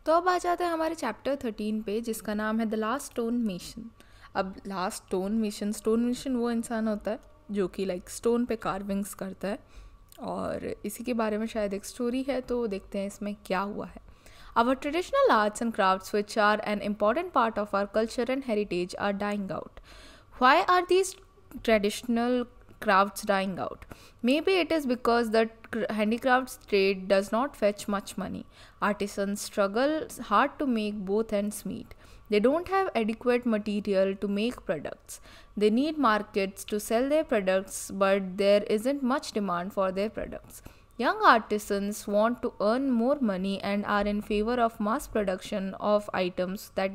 तो अब आ जाते हैं हमारे चैप्टर 13 पे, जिसका नाम है द लास्ट स्टोन मिशन। अब लास्ट स्टोन मिशन वो इंसान होता है जो कि लाइक स्टोन पे कार्विंग्स करता है, और इसी के बारे में शायद एक स्टोरी है, तो देखते हैं इसमें क्या हुआ है। Our traditional arts and crafts, which are an important part of our culture and heritage, are dying out. Why are these traditional crafts dying out? Maybe it is because the handicrafts trade does not fetch much money. Artisans struggle hard to make both ends meet. They don't have adequate material to make products. They need markets to sell their products, but there isn't much demand for their products. Young artisans want to earn more money and are in favor of mass production of items that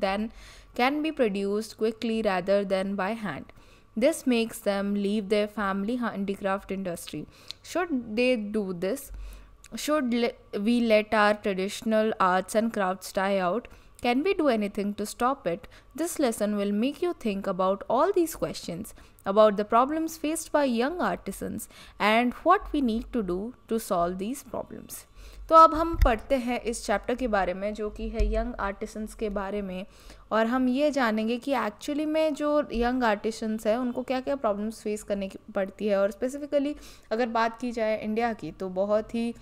then can be produced quickly rather than by hand. This makes them leave their family handicraft industry. Should they do this? Should we let our traditional arts and crafts die out? Can we do anything to stop it? This lesson will make you think about all these questions, about the problems faced by young artisans and what we need to do to solve these problems. तो अब हम पढ़ते हैं इस chapter के बारे में, जो कि है यंग आर्टिसंस के बारे में, और हम ये जानेंगे कि एक्चुअली में जो यंग आर्टिसंस है उनको क्या क्या प्रॉब्लम्स फेस करने की पड़ती है। और स्पेसिफिकली अगर बात की जाए इंडिया की, तो बहुत ही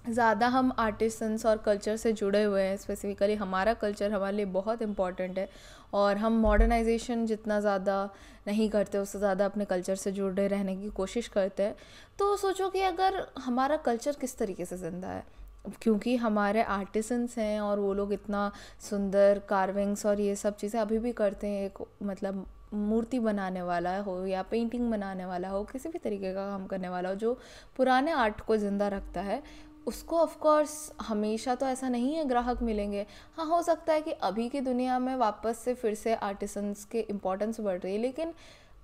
ज़्यादा हम आर्टिसंस और कल्चर से जुड़े हुए हैं। स्पेसिफिकली हमारा कल्चर हमारे लिए बहुत इम्पॉर्टेंट है, और हम मॉडर्नाइजेशन जितना ज़्यादा नहीं करते उससे ज़्यादा अपने कल्चर से जुड़े रहने की कोशिश करते हैं। तो सोचो कि अगर हमारा कल्चर किस तरीके से ज़िंदा है, क्योंकि हमारे आर्टिसंस हैं और वो लोग इतना सुंदर कार्विंग्स और ये सब चीज़ें अभी भी करते हैं। एक मतलब मूर्ति बनाने वाला हो या पेंटिंग बनाने वाला हो, किसी भी तरीके का काम करने वाला हो जो पुराने आर्ट को ज़िंदा रखता है, उसको ऑफ कोर्स हमेशा तो ऐसा नहीं है ग्राहक मिलेंगे। हाँ, हो सकता है कि अभी की दुनिया में वापस से फिर से आर्टिसंस के इम्पोर्टेंस बढ़ रही है, लेकिन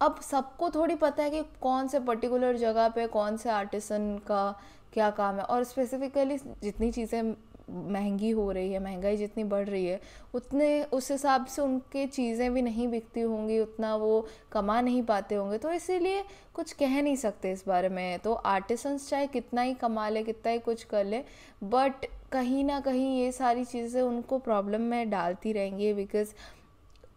अब सबको थोड़ी पता है कि कौन से पर्टिकुलर जगह पे कौन से आर्टिसन का क्या काम है। और स्पेसिफिकली जितनी चीज़ें महंगी हो रही है, महंगाई जितनी बढ़ रही है, उतने उस हिसाब से उनके चीज़ें भी नहीं बिकती होंगी, उतना वो कमा नहीं पाते होंगे। तो इसीलिए कुछ कह नहीं सकते इस बारे में। तो आर्टिसंस चाहे कितना ही कमा ले, कितना ही कुछ कर ले, बट कहीं ना कहीं ये सारी चीज़ें उनको प्रॉब्लम में डालती रहेंगी, बिकॉज़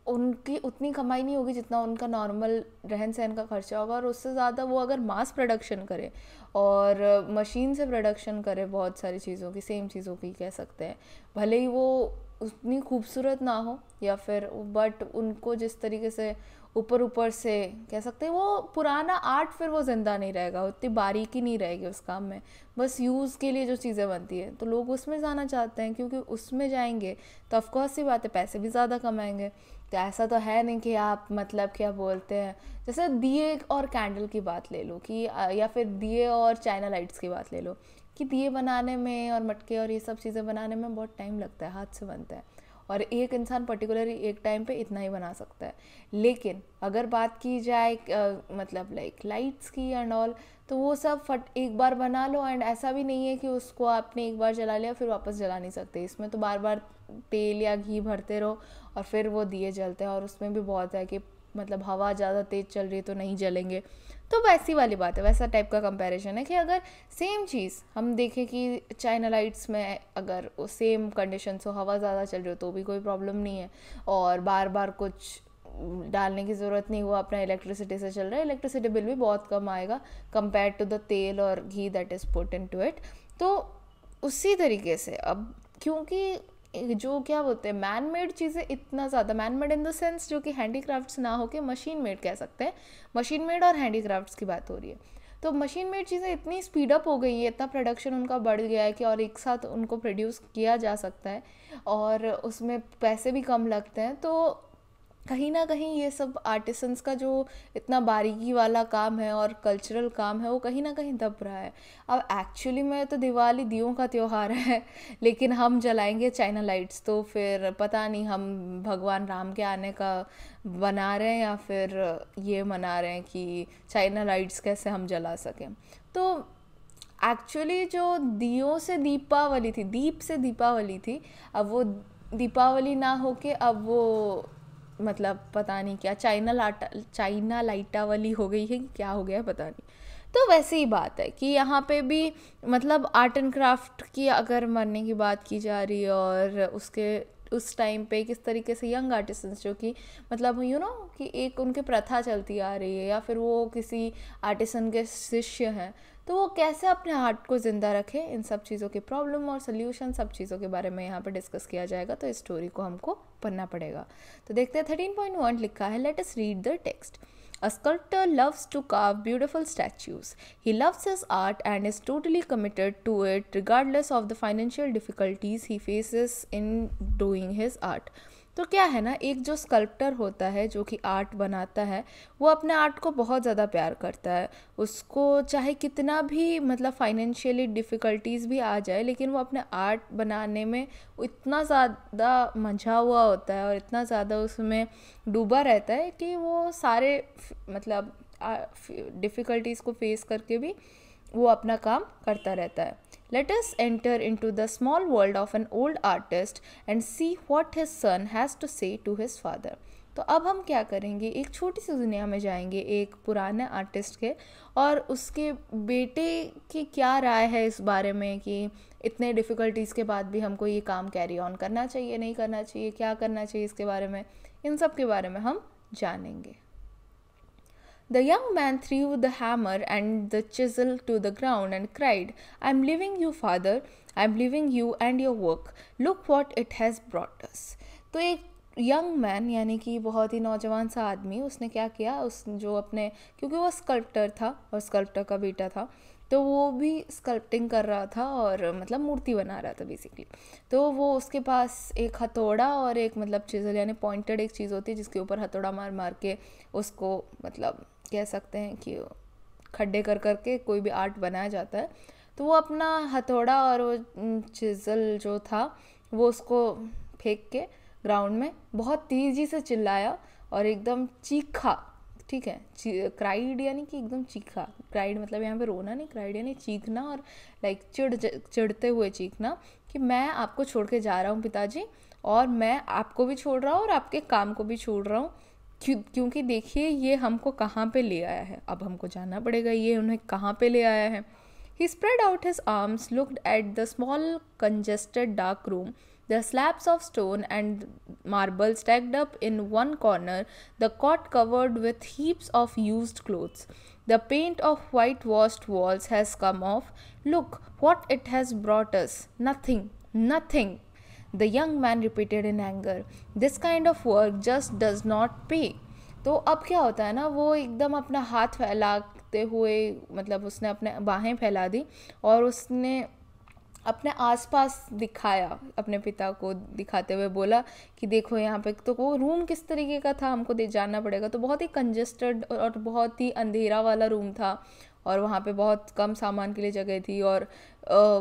उनकी उतनी कमाई नहीं होगी जितना उनका नॉर्मल रहन सहन का खर्चा होगा। और उससे ज़्यादा वो अगर मास प्रोडक्शन करे और मशीन से प्रोडक्शन करे बहुत सारी चीज़ों की, सेम चीज़ों की कह सकते हैं, भले ही वो उतनी खूबसूरत ना हो या फिर, बट उनको जिस तरीके से ऊपर से कह सकते हैं, वो पुराना आर्ट फिर वो ज़िंदा नहीं रहेगा, उतनी बारीकी नहीं रहेगी उस काम में। बस यूज़ के लिए जो चीज़ें बनती है तो लोग उसमें जाना चाहते हैं, क्योंकि उसमें जाएंगे तो ऑफकोर्स सी बात है पैसे भी ज़्यादा कमाएंगे। तो ऐसा तो है नहीं कि आप मतलब क्या बोलते हैं, जैसे दिए और कैंडल की बात ले लो कि या फिर दिए और चाइना लाइट्स की बात ले लो, कि दिए बनाने में और मटके और ये सब चीज़ें बनाने में बहुत टाइम लगता है, हाथ से बनता है, और एक इंसान पर्टिकुलरली एक टाइम पे इतना ही बना सकता है। लेकिन अगर बात की जाए मतलब लाइक लाइट्स की एंड ऑल, तो वो सब फट एक बार बना लो, एंड ऐसा भी नहीं है कि उसको आपने एक बार जला लिया फिर वापस जला नहीं सकते। इसमें तो बार बार तेल या घी भरते रहो और फिर वो दिए जलते हैं, और उसमें भी बहुत है कि मतलब हवा ज़्यादा तेज़ चल रही है तो नहीं जलेंगे। तो वैसी वाली बात है, वैसा टाइप का कंपैरिजन है कि अगर सेम चीज़ हम देखें कि चाइना लाइट्स में अगर सेम कंडीशंस हो, हवा ज़्यादा चल रही हो तो भी कोई प्रॉब्लम नहीं है, और बार बार कुछ डालने की ज़रूरत नहीं, वो अपना इलेक्ट्रिसिटी से चल रहा है, इलेक्ट्रिसिटी बिल भी बहुत कम आएगा कंपेयर टू द तेल और ghee that is put into it. तो उसी तरीके से अब क्योंकि जो क्या बोलते हैं मैन मेड चीज़ें इतना ज़्यादा, man made in the sense जो कि हैंडीक्राफ्ट्स ना हो के मशीन मेड कह सकते हैं, मशीन मेड और हैंडीक्राफ्ट्स की बात हो रही है। तो मशीन मेड चीज़ें इतनी स्पीड अप हो गई है, इतना प्रोडक्शन उनका बढ़ गया है कि और एक साथ उनको प्रोड्यूस किया जा सकता है, और उसमें पैसे भी कम लगते हैं। तो कहीं ना कहीं ये सब आर्टिसंस का जो इतना बारीकी वाला काम है और कल्चरल काम है, वो कहीं ना कहीं दब रहा है। अब एक्चुअली में तो दिवाली दियों का त्यौहार है, लेकिन हम जलाएंगे चाइना लाइट्स, तो फिर पता नहीं हम भगवान राम के आने का बना रहे हैं या फिर ये मना रहे हैं कि चाइना लाइट्स कैसे हम जला सकें। तो एक्चुअली जो दियों से दीपावली थी, दीप से दीपावली थी, अब वो दीपावली ना होके अब वो मतलब पता नहीं क्या चाइना लाइटावली हो गई है कि क्या हो गया पता नहीं। तो वैसे ही बात है कि यहाँ पे भी मतलब आर्ट एंड क्राफ्ट की अगर मरने की बात की जा रही है, और उसके उस टाइम पे किस तरीके से यंग आर्टिस्ट्स जो कि मतलब कि एक उनकी प्रथा चलती आ रही है, या फिर वो किसी आर्टिसन के शिष्य हैं, तो वो कैसे अपने आर्ट को ज़िंदा रखें, इन सब चीज़ों के प्रॉब्लम और सोल्यूशन सब चीज़ों के बारे में यहाँ पे डिस्कस किया जाएगा। तो इस स्टोरी को हमको पढ़ना पड़ेगा। तो देखते हैं 13.1 लिखा है, let us read the text. A sculptor loves to carve beautiful statues. He loves his art and is totally committed to it regardless of the financial difficulties he faces in doing his art. तो क्या है ना, एक जो sculptor होता है जो कि आर्ट बनाता है, वो अपने आर्ट को बहुत ज़्यादा प्यार करता है। उसको चाहे कितना भी मतलब फाइनेंशियली डिफ़िकल्टीज़ भी आ जाए, लेकिन वो अपने आर्ट बनाने में इतना ज़्यादा मंझा हुआ होता है और इतना ज़्यादा उसमें डूबा रहता है कि वो सारे मतलब डिफ़िकल्टीज़ को फेस करके भी वो अपना काम करता रहता है। Let us enter into the small world of an old artist and see what his son has to say to his father. तो अब हम क्या करेंगे, एक छोटी सी दुनिया में जाएंगे एक पुराने आर्टिस्ट के, और उसके बेटे की क्या राय है इस बारे में कि इतने डिफ़िकल्टीज़ के बाद भी हमको ये काम कैरी ऑन करना चाहिए, नहीं करना चाहिए, क्या करना चाहिए इसके बारे में, इन सब के बारे में हम जानेंगे। The young man threw the hammer and the chisel to the ground and cried, "I'm leaving you, father. I'm leaving you and your work. Look what it has brought us." तो एक यंग मैन यानी कि बहुत ही नौजवान सा आदमी, उसने क्या किया, उस जो अपने, क्योंकि वो स्कल्प्टर था और स्कल्प्टर का बेटा था, तो वो भी स्कल्प्टिंग कर रहा था और मतलब मूर्ति बना रहा था बेसिकली। तो वो उसके पास एक हथौड़ा और एक मतलब चिजल यानी पॉइंटेड एक चीज़ होती है जिसके ऊपर हथौड़ा मार मार के उसको मतलब कह सकते हैं कि खड्डे कर करके कोई भी आर्ट बनाया जाता है। तो वो अपना हथौड़ा और वो चिजल जो था वो उसको फेंक के ग्राउंड में बहुत तेज़ी से चिल्लाया और एकदम चीखा, ठीक है, क्राइड यानी कि एकदम चीखा। क्राइड मतलब यहाँ पे रोना नहीं, क्राइड यानी चीखना और लाइक चिढ़ते हुए चीखना कि मैं आपको छोड़ के जा रहा हूँ पिताजी, और मैं आपको भी छोड़ रहा हूँ और आपके काम को भी छोड़ रहा हूँ, क्योंकि देखिए ये हमको कहाँ पे ले आया है, अब हमको जानना पड़ेगा ये उन्हें कहाँ पे ले आया है। He spread out his arms, looked at the small congested dark room, the slabs of stone and marble stacked up in one corner, the cot covered with heaps of used clothes. The paint of whitewashed walls has come off. Look what it has brought us. Nothing, nothing. The young man repeated in anger. This kind of work just does not pay. तो अब क्या होता है ना, वो एकदम अपना हाथ फैलाते हुए मतलब उसने अपने बाहें फैला दी और उसने अपने आसपास दिखाया, अपने पिता को दिखाते हुए बोला कि देखो यहाँ पे। तो वो रूम किस तरीके का था हमको जानना पड़ेगा। तो बहुत ही कंजेस्टेड और बहुत ही अंधेरा वाला रूम था, और वहाँ पे बहुत कम सामान के लिए जगह थी, और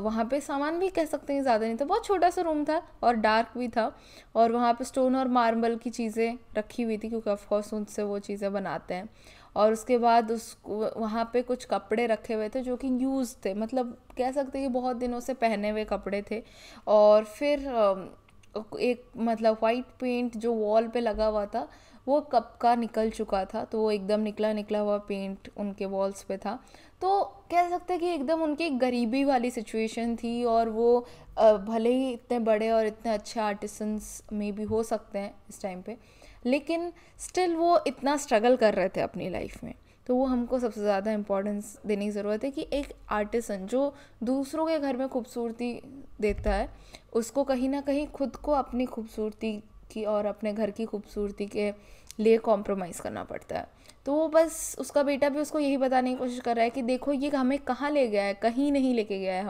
वहाँ पे सामान भी कह सकते हैं ज़्यादा नहीं था, बहुत छोटा सा रूम था और डार्क भी था, और वहाँ पे स्टोन और मार्बल की चीज़ें रखी हुई थी क्योंकि ऑफकोर्स उनसे वो चीज़ें बनाते हैं। और उसके बाद वहाँ पे कुछ कपड़े रखे हुए थे जो कि यूज़ थे, मतलब कह सकते हैं कि बहुत दिनों से पहने हुए कपड़े थे। और फिर एक मतलब वाइट पेंट जो वॉल पे लगा हुआ था वो कब का निकल चुका था, तो वो एकदम निकला हुआ पेंट उनके वॉल्स पे था। तो कह सकते हैं कि एकदम उनकी गरीबी वाली सिचुएशन थी, और वो भले ही इतने बड़े और इतने अच्छे आर्टिसंस में भी हो सकते हैं इस टाइम पे, लेकिन स्टिल वो इतना स्ट्रगल कर रहे थे अपनी लाइफ में। तो वो हमको सबसे ज़्यादा इम्पोर्टेंस देने की ज़रूरत है कि एक आर्टिसन जो दूसरों के घर में खूबसूरती देता है, उसको कहीं ना कहीं खुद को अपनी खूबसूरती की और अपने घर की खूबसूरती के लिए कॉम्प्रोमाइज़ करना पड़ता है। तो वो बस उसका बेटा भी उसको यही बताने की कोशिश कर रहा है कि देखो ये हमें कहाँ ले गया है, कहीं नहीं लेके गया है,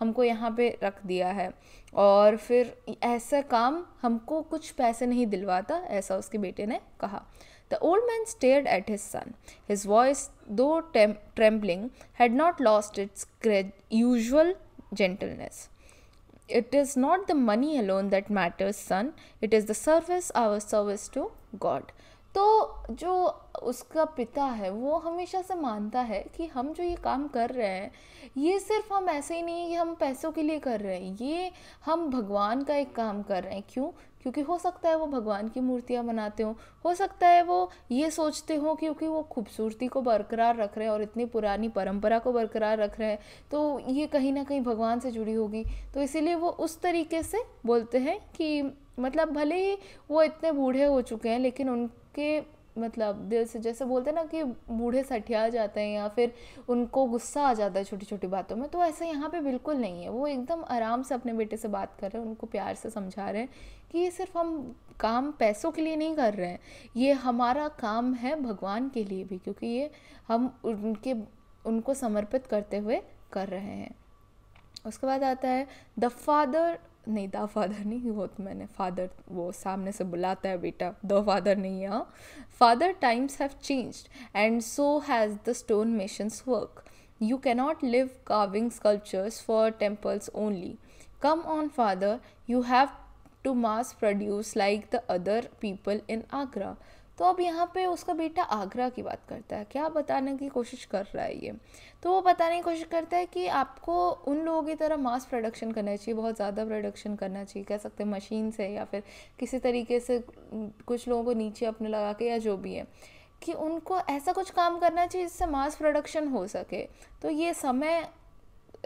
हमको यहाँ पे रख दिया है, और फिर ऐसा काम हमको कुछ पैसे नहीं दिलवाता, ऐसा उसके बेटे ने कहा। The old man stared at his son. His voice, though trembling, had not lost its usual gentleness. It is not the money alone that matters, son. It is the service, our service to God. तो जो उसका पिता है वो हमेशा से मानता है कि हम जो ये काम कर रहे हैं ये सिर्फ हम ऐसे ही नहीं है कि हम पैसों के लिए कर रहे हैं, ये हम भगवान का एक काम कर रहे हैं। क्यों? क्योंकि हो सकता है वो भगवान की मूर्तियाँ बनाते हो सकता है वो ये सोचते हो क्योंकि वो खूबसूरती को बरकरार रख रहे हैं और इतनी पुरानी परंपरा को बरकरार रख रहे हैं तो ये कहीं ना कहीं भगवान से जुड़ी होगी, तो इसीलिए वो उस तरीके से बोलते हैं कि मतलब भले ही वो इतने बूढ़े हो चुके हैं लेकिन उनके मतलब दिल से, जैसे बोलते हैं ना कि बूढ़े सठिया जाते हैं या फिर उनको गुस्सा आ जाता है छोटी छोटी बातों में, तो ऐसा यहाँ पे बिल्कुल नहीं है। वो एकदम आराम से अपने बेटे से बात कर रहे हैं, उनको प्यार से समझा रहे हैं कि ये सिर्फ हम काम पैसों के लिए नहीं कर रहे हैं, ये हमारा काम है भगवान के लिए भी, क्योंकि ये हम उनको समर्पित करते हुए कर रहे हैं। उसके बाद आता है द फादर नहीं, वो तो मैंने फादर वो सामने से बुलाता है बेटा, द फादर नहीं है। हाँ, father times have changed and so has the stone masons work, you cannot live carving sculptures for temples only, come on father, you have to mass produce like the other people in Agra. तो अब यहाँ पे उसका बेटा आगरा की बात करता है, क्या बताने की कोशिश कर रहा है ये, तो वो बताने की कोशिश करता है कि आपको उन लोगों की तरह मास प्रोडक्शन करना चाहिए, बहुत ज़्यादा प्रोडक्शन करना चाहिए, कह सकते हैं मशीन से या फिर किसी तरीके से कुछ लोगों को नीचे अपने लगा के या जो भी है, कि उनको ऐसा कुछ काम करना चाहिए जिससे मास प्रोडक्शन हो सके। तो ये समय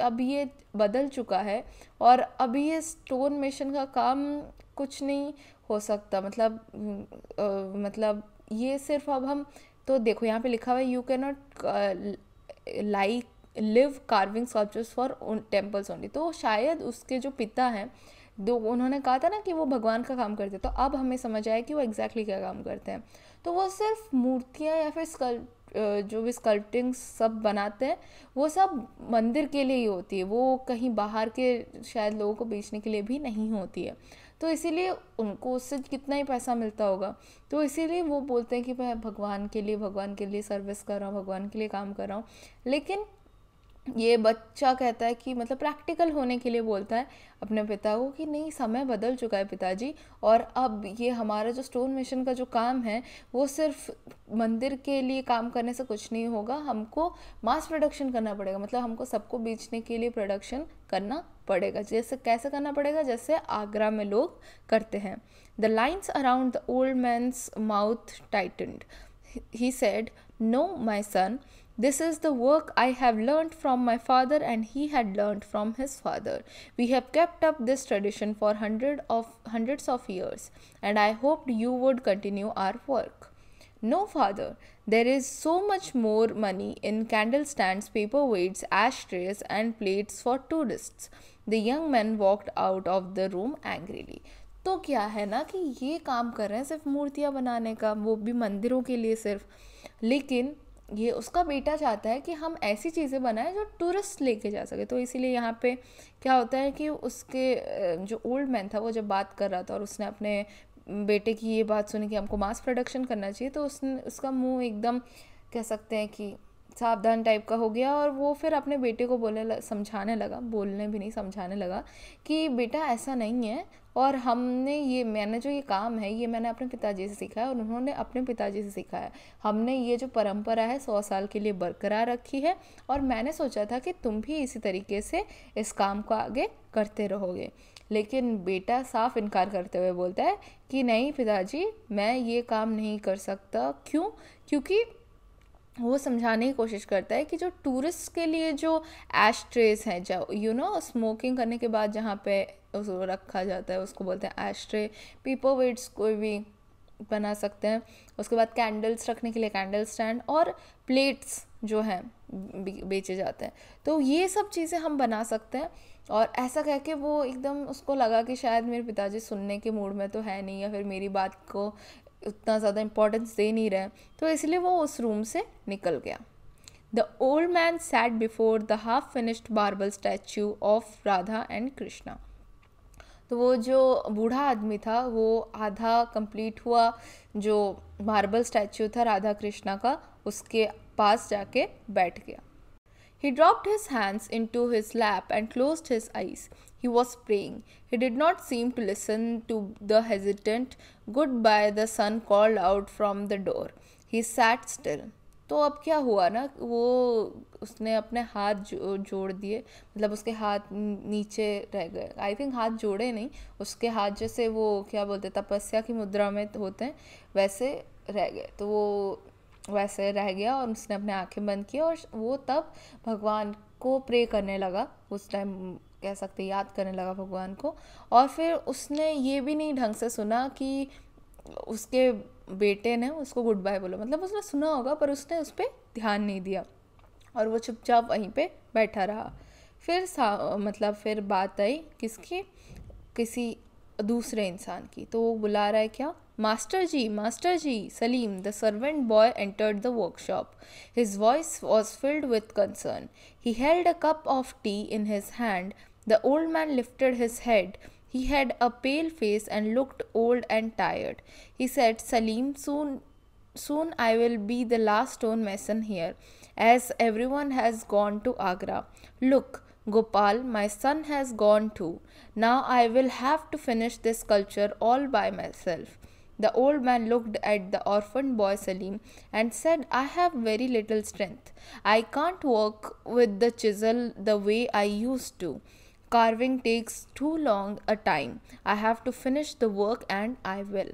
अब ये बदल चुका है और अभी ये स्टोन मेशन का काम कुछ नहीं हो सकता, मतलब ये सिर्फ अब हम, तो देखो यहाँ पे लिखा हुआ है you can not like live carving sculptures for temples only. तो शायद उसके जो पिता हैं, दो उन्होंने कहा था ना कि वो भगवान का काम करते, तो अब हमें समझ आया कि वो एग्जैक्टली क्या काम करते हैं। तो वो सिर्फ मूर्तियाँ या फिर जो भी स्कल्पटिंग सब बनाते हैं वो सब मंदिर के लिए ही होती है, वो कहीं बाहर के शायद लोगों को बेचने के लिए भी नहीं होती है। तो इसीलिए उनको उससे कितना ही पैसा मिलता होगा, तो इसीलिए वो बोलते हैं कि मैं भगवान के लिए सर्विस कर रहा हूँ, भगवान के लिए काम कर रहा हूँ। लेकिन ये बच्चा कहता है कि मतलब प्रैक्टिकल होने के लिए बोलता है अपने पिता को कि नहीं, समय बदल चुका है पिताजी, और अब ये हमारा जो स्टोन मिशन का जो काम है वो सिर्फ मंदिर के लिए काम करने से कुछ नहीं होगा, हमको मास प्रोडक्शन करना पड़ेगा, मतलब हमको सबको बेचने के लिए प्रोडक्शन करना पड़ेगा। जैसे कैसे करना पड़ेगा? जैसे आगरा में लोग करते हैं। The lines around the old man's mouth tightened, he said, no my son, this is the work I have learnt from my father and he had learnt from his father. We have kept up this tradition for hundreds of years and I hoped you would continue our work. No, father, there is so much more money in candle stands, paperweights, ashtrays and plates for tourists. The young man walked out of the room angrily. तो क्या है ना कि ये काम कर रहे हैं सिर्फ मूर्तियाँ बनाने का, वो भी मंदिरों के लिए सिर्फ, लेकिन ये उसका बेटा चाहता है कि हम ऐसी चीज़ें बनाएं जो टूरिस्ट लेके जा सके। तो इसीलिए यहाँ पे क्या होता है कि उसके जो ओल्ड मैन था वो जब बात कर रहा था और उसने अपने बेटे की ये बात सुनी कि हमको मास प्रोडक्शन करना चाहिए, तो उसका मुंह एकदम कह सकते हैं कि सावधान टाइप का हो गया और वो फिर अपने बेटे को समझाने लगा कि बेटा ऐसा नहीं है, और मैंने जो ये काम है ये मैंने अपने पिताजी से सीखा है और उन्होंने अपने पिताजी से सीखा है। हमने ये जो परंपरा है 100 साल के लिए बरकरार रखी है और मैंने सोचा था कि तुम भी इसी तरीके से इस काम को आगे करते रहोगे। लेकिन बेटा साफ इनकार करते हुए बोलता है कि नहीं पिताजी, मैं ये काम नहीं कर सकता। क्यों? क्योंकि वो समझाने की कोशिश करता है कि जो टूरिस्ट के लिए जो एश ट्रेस हैं, जो स्मोकिंग करने के बाद जहाँ पे उसको रखा जाता है उसको बोलते हैं एश ट्रे, पेपर वेट्स कोई भी बना सकते हैं, उसके बाद कैंडल्स रखने के लिए कैंडल स्टैंड और प्लेट्स जो हैं बेचे जाते हैं। तो ये सब चीज़ें हम बना सकते हैं। और ऐसा कह के वो एकदम उसको लगा कि शायद मेरे पिताजी सुनने के मूड में तो है नहीं, या फिर मेरी बात को उतना ज़्यादा इम्पोर्टेंस दे नहीं रहे, तो इसलिए वो उस रूम से निकल गया। The old man sat before the half finished marble statue of Radha and Krishna. तो वो जो बूढ़ा आदमी था वो आधा कंप्लीट हुआ जो मार्बल स्टैचू था राधा कृष्णा का, उसके पास जाके बैठ गया। He dropped his hands into his lap and closed his eyes. He was praying. He did not seem to listen to the hesitant goodbye the son called out from the door. He sat still. तो अब क्या हुआ ना, वो उसने अपने हाथ जोड़ दिए, मतलब उसके हाथ नीचे रह गए। आई थिंक हाथ जोड़े नहीं, उसके हाथ जैसे वो क्या बोलते तपस्या की मुद्रा में होते हैं वैसे रह गए। तो वो वैसे रह गया और उसने अपने आंखें बंद की और वो तब भगवान को प्रे करने लगा। उस टाइम कह सकते याद करने लगा भगवान को। और फिर उसने ये भी नहीं ढंग से सुना कि उसके बेटे ने उसको गुड बाय बोला, मतलब उसने सुना होगा पर उसने उस पर ध्यान नहीं दिया और वो चुपचाप वहीं पे बैठा रहा। फिर मतलब फिर बात आई किसकी, किसी दूसरे इंसान की। तो वो बुला रहा है क्या, master ji, Salim the servant boy entered the workshop. His voice was filled with concern. He held a cup of tea in his hand. The old man lifted his head. He had a pale face and looked old and tired. He said, Salim, soon I will be the last stone mason here, as everyone has gone to Agra. Look, Gopal, my son has gone too. Now I will have to finish this sculpture all by myself. The old man looked at the orphan boy Salim and said, I have very little strength. I can't work with the chisel the way I used to. Carving takes too long a time. I have to finish the work and I will.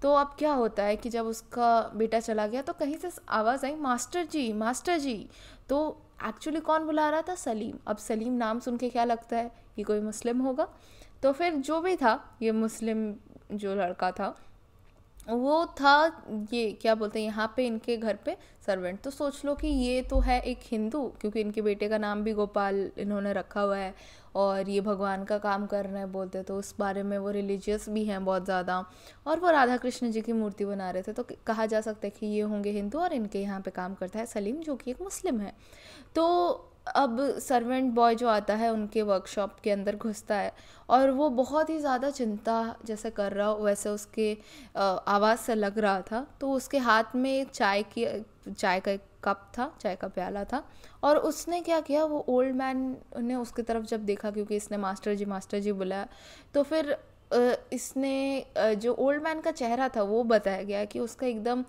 तो अब क्या होता है कि जब उसका बेटा चला गया तो कहीं से आवाज़ आई, मास्टर जी, मास्टर जी। तो एक्चुअली कौन बुला रहा था, सलीम। अब सलीम नाम सुन के क्या लगता है कि कोई मुस्लिम होगा। तो फिर जो भी था, ये मुस्लिम जो लड़का था वो था, ये क्या बोलते हैं यहाँ पे इनके घर पे सर्वेंट। तो सोच लो कि ये तो है एक हिंदू, क्योंकि इनके बेटे का नाम भी गोपाल इन्होंने रखा हुआ है और ये भगवान का काम कर रहे हैं बोलते, तो उस बारे में वो रिलीजियस भी हैं बहुत ज़्यादा। और वो राधा कृष्ण जी की मूर्ति बना रहे थे, तो कहा जा सकता है कि ये होंगे हिंदू और इनके यहाँ पे काम करता है सलीम जो कि एक मुस्लिम है। तो अब सर्वेंट बॉय जो आता है उनके वर्कशॉप के अंदर घुसता है और वो बहुत ही ज़्यादा चिंता जैसे कर रहा हो वैसे उसके आवाज़ से लग रहा था। तो उसके हाथ में चाय का एक कप था, चाय का प्याला था। और उसने क्या किया, वो ओल्ड मैन ने उसकी तरफ जब देखा, क्योंकि इसने मास्टर जी बुलाया, तो फिर इसने जो ओल्ड मैन का चेहरा था वो बताया गया कि उसका एकदम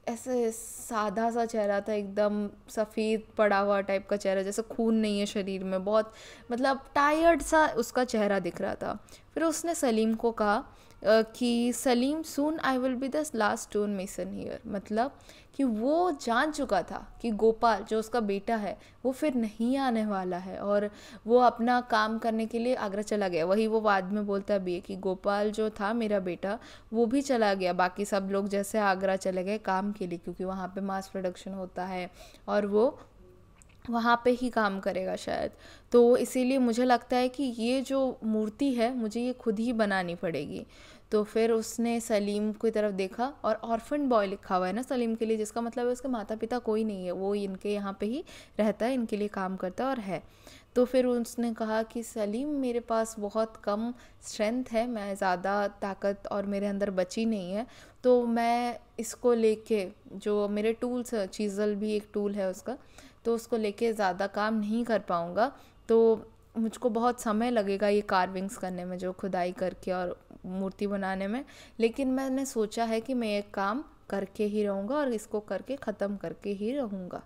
ऐसे सादा सा चेहरा था, एकदम सफ़ेद पड़ा हुआ टाइप का चेहरा, जैसे खून नहीं है शरीर में, बहुत मतलब टायर्ड सा उसका चेहरा दिख रहा था। फिर उसने सलीम को कहा कि Salim, soon I will be the last stone mason here. मतलब कि वो जान चुका था कि गोपाल जो उसका बेटा है वो फिर नहीं आने वाला है और वो अपना काम करने के लिए आगरा चला गया। वही वो बाद में बोलता भी है कि गोपाल जो था मेरा बेटा वो भी चला गया, बाकी सब लोग जैसे आगरा चले गए काम के लिए, क्योंकि वहाँ पे मास प्रोडक्शन होता है और वो वहाँ पे ही काम करेगा शायद। तो इसीलिए मुझे लगता है कि ये जो मूर्ति है मुझे ये खुद ही बनानी पड़ेगी। तो फिर उसने सलीम की तरफ देखा और ऑर्फन बॉय लिखा हुआ है ना सलीम के लिए, जिसका मतलब है उसके माता पिता कोई नहीं है, वो इनके यहाँ पे ही रहता है, इनके लिए काम करता है और है। तो फिर उसने कहा कि सलीम, मेरे पास बहुत कम स्ट्रेंथ है, मैं ज़्यादा ताकत और मेरे अंदर बची नहीं है, तो मैं इसको लेके जो मेरे टूल्स, चीज़ल भी एक टूल है उसका, तो उसको लेके ज़्यादा काम नहीं कर पाऊँगा। तो मुझको बहुत समय लगेगा ये कार्विंग्स करने में, जो खुदाई करके और मूर्ति बनाने में। लेकिन मैंने सोचा है कि मैं एक काम करके ही रहूँगा और इसको करके ख़त्म करके ही रहूँगा।